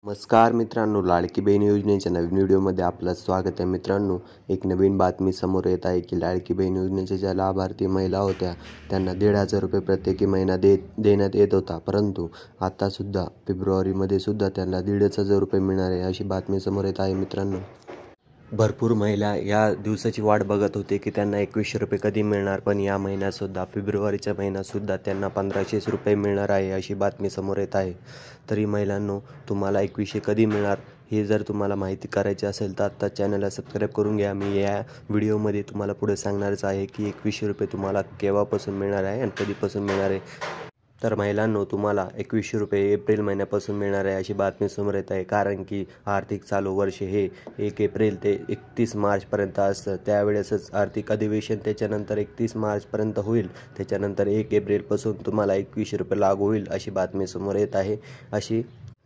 नमस्कार मित्रांनो, लाडकी बहीण योजनेच्या नवीन व्हिडिओमध्ये आपलं स्वागत आहे. मित्रांनो, एक नवीन बातमी समोर येत आहे की लाडकी बहीण योजनेच्या ज्या लाभार्थी महिला होत्या त्यांना 1,500 रुपये प्रत्येकी महिना देण्यात येत होता, परंतु आतासुद्धा फेब्रुवारीमध्ये सुद्धा त्यांना 1,500 रुपये मिळणार आहे अशी बातमी समोर येत आहे. मित्रांनो, भरपूर महिला या दिवसाची वाट बघत होते की त्यांना 2100 रुपये कधी मिळणार, पण या महिन्यातसुद्धा फेब्रुवारीच्या महिन्यातसुद्धा त्यांना 1,500 रुपये मिळणार आहे अशी बातमी समोर येत आहे. तरी महिलांनो, तुम्हाला 2100 कधी मिळणार हे जर तुम्हाला माहिती करायची असेल तर आत्ता चॅनलला सबस्क्राईब करून घ्या. मी या व्हिडिओमध्ये तुम्हाला पुढे सांगणारच आहे की 2100 रुपये तुम्हाला केव्हापासून मिळणार आहे आणि कधीपासून मिळणार आहे. तर महिलांनो, तुम्हाला 2100 रुपये एप्रिल महिन्यापासून मिळणार आहे अशी बातमी समोर येत आहे, कारण की आर्थिक चालू वर्ष हे 1 एप्रिल ते 31 मार्चपर्यंत असतं. त्यावेळेसच आर्थिक अधिवेशन त्याच्यानंतर 31 मार्चपर्यंत होईल. त्याच्यानंतर 1 एप्रिलपासून तुम्हाला 2100 रुपये लागू होईल अशी बातमी समोर येत आहे, अशी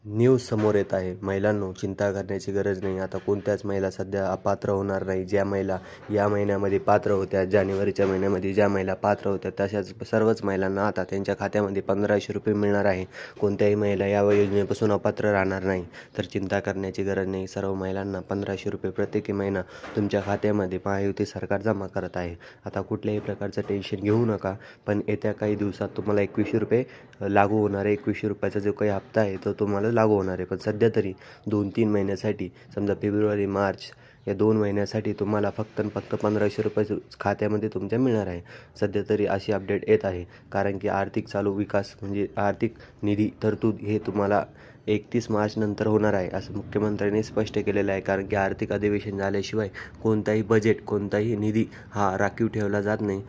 न्यूज समोर येत आहे. महिलांनो, चिंता करण्याची गरज नाही. आता कोणत्याच महिला सध्या अपात्र होणार नाही. ज्या महिला या महिन्यामध्ये पात्र होत्या, जानेवारीच्या महिन्यामध्ये ज्या महिला पात्र होत्या, तशाच सर्वच महिलांना आता त्यांच्या खात्यामध्ये 1,500 रुपये मिळणार आहे. कोणत्याही महिला या योजनेपासून अपात्र राहणार नाही. तर चिंता करण्याची गरज नाही. सर्व महिलांना 1,500 रुपये प्रत्येकी महिना तुमच्या खात्यामध्ये महायुती सरकार जमा करत आहे. आता कुठल्याही प्रकारचं टेन्शन घेऊ नका. पण येत्या काही दिवसात तुम्हाला 2100 रुपये लागू होणार आहे. 2100 रुपयाचा जो काही हप्ता आहे तो तुम्हाला लागू होणार आहे. पण सध्या तरी 2-3 महिन्यासाठी, समजा फेब्रुवारी मार्च या 2 महिन्यासाठी तुम्हाला फक्त 1,500 रुपये खात्यामध्ये तुमच्या मिळणार आहे. सध्या तरी अशी अपडेट येत आहे, कारण की आर्थिक चालू विकास म्हणजे आर्थिक निधी तरतूद हे तुम्हाला 31 मार्च नंतर होणार आहे असं मुख्यमंत्र्यांनी स्पष्ट केलेलं आहे. कारण की आर्थिक अधिवेशन झाल्याशिवाय कोणताही बजेट, कोणताही निधी हा राखीव ठेवला जात नाही.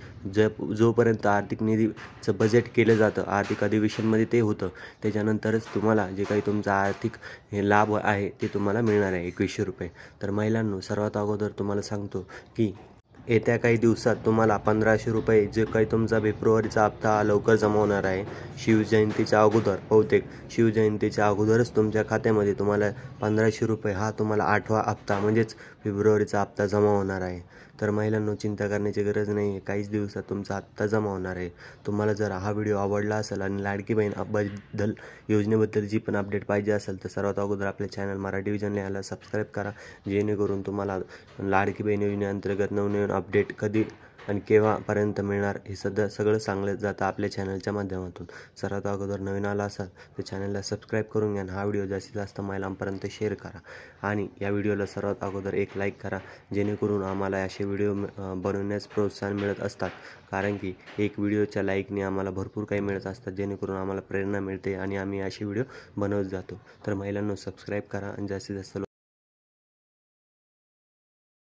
जोपर्यंत आर्थिक निधीचं बजेट केलं जातं, आर्थिक अधिवेशनमध्ये ते होतं, त्याच्यानंतरच तुम्हाला जे काही तुमचा आर्थिक हे लाभ आहे ते तुम्हाला मिळणार आहे 2100 रुपये. तर महिलांनो, सर्वात अगोदर तुम्हाला सांगतो की येत्या काही दिवसात तुम्हाला 1,500 रुपये जे काही तुमचा फेब्रुवारीचा हप्ता लवकर जमा होणार आहे. शिवजयंतीच्या अगोदर, बहुतेक शिवजयंतीच्या अगोदरच तुमच्या खात्यामध्ये तुम्हाला 1,500 रुपये हा तुम्हाला 8वा हप्ता म्हणजेच फेब्रुवारीचा हप्ता जमा होणार आहे. तर महिलांनो, चिंता करण्याची गरज नाही आहे. काहीच दिवसात तुमचा हप्ता जमा होणार आहे. तुम्हाला जर हा व्हिडिओ आवडला असेल आणि लाडकी बहीण योजनेबद्दल जी पण अपडेट पाहिजे असेल तर सर्वात अगोदर आपल्या चॅनल मराठी विजन याला सबस्क्राईब करा, जेणेकरून तुम्हाला लाडकी बहीण योजनेअंतर्गत नवनवीन अपडेट कधी आणि केव्हापर्यंत मिळणार हे सगळं सांगलं जातं आपल्या चॅनलच्या माध्यमातून. सर्वात अगोदर नवीन आला असाल तर चॅनलला सबस्क्राईब करून घ्या. हा व्हिडिओ जास्तीत जास्त महिलांपर्यंत शेअर करा आणि या व्हिडिओला सर्वात अगोदर एक लाईक करा, जेणेकरून आम्हाला असे व्हिडिओ बनवण्यास प्रोत्साहन मिळत असतात. कारण की एक व्हिडिओच्या लाईकने आम्हाला भरपूर काही मिळत असतात, जेणेकरून आम्हाला प्रेरणा मिळते आणि आम्ही असे व्हिडिओ बनवत जातो. तर महिलांनो, सबस्क्राईब करा आणि जास्तीत जास्त